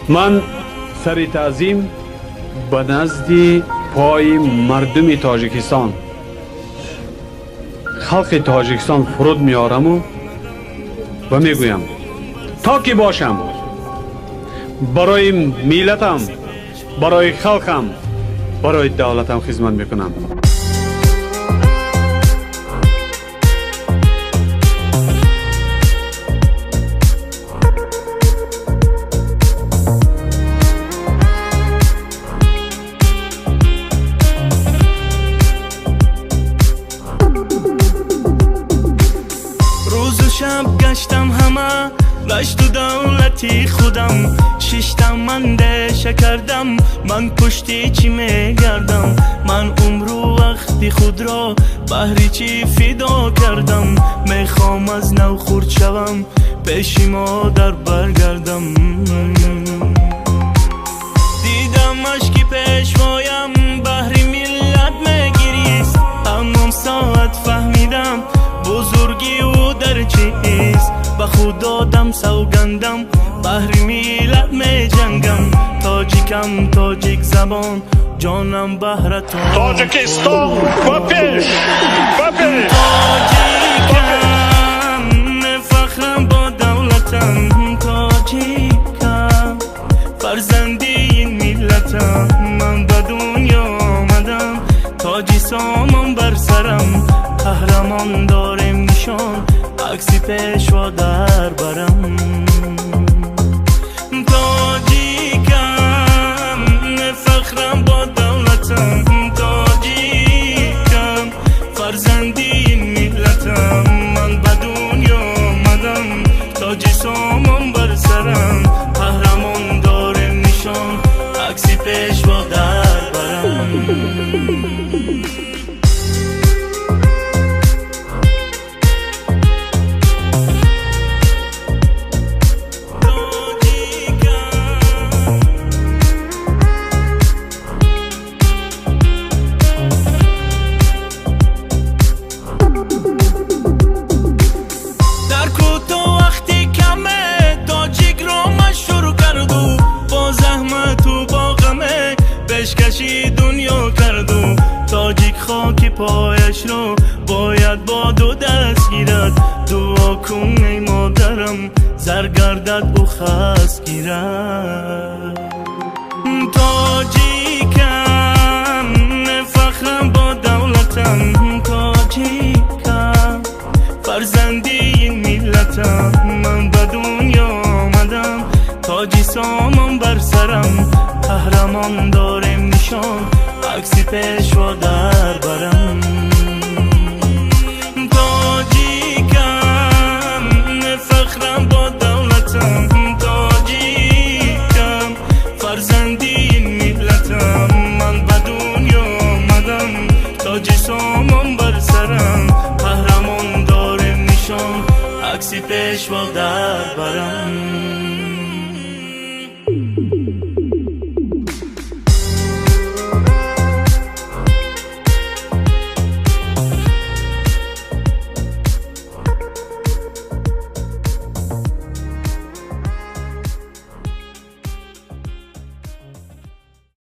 من سری تعظیم به نزد پای مردم تاجیکستان، خلق تاجیکستان فرود میارم و میگویم تا که باشم برای میلتم، برای خلقم، برای دولتم خدمت میکنم. شب گشتم همه گشت و دولتی خودم، ششتم من دشه کردم، من پشتی چی میگردم، من عمر و وقتی خود را بهری چی فدا کردم، میخوام از نو خورد شوم پیش مادر برگردم. دیدم اشکی پیشوایم بهری ملت میگیریست، اما ساعت فهمیدم بزرگی او در چیست، به خود دادم سوگندم بهر میلت می جنگم، تاجیکم تاجیک زبان جانم بهرتون تاجیکستان و پیش و پیش. تاجیکم فخرم با دولتم، تاجیکم فرزندی این میلتم، من به دنیا آمدم تاجی سامان بر سرم، قهرمان دارم نشان عکسی پیشوا در برم. تاجیکم فخرم با دولتم، تاجیکم فرزندی این میلتم، من به دنیا آمدم تاجی سامان بر سرم، قهرمان دارم نشان عکسی پیشوا در برم. کشی دنیا کردو تاجیک خاکی پایش رو باید با دو دست گیرد، دعا کن ای مادرم زرگردد و خست گیرد. تاجیکم فخرم با دولتم، تاجیکم فرزندی این میلتم، من به دنیا آمدم تاجی سامان بر سرم، قهرمان دارم نشان عکسی پیشوا در برم. تاجیکم فخرم با دولتم، تاجیکم فرزندی این میلتم، من به دنیا آمدم تاجی سامان بر سرم، قهرمان دارم نشان عکسی پیشوا در برم.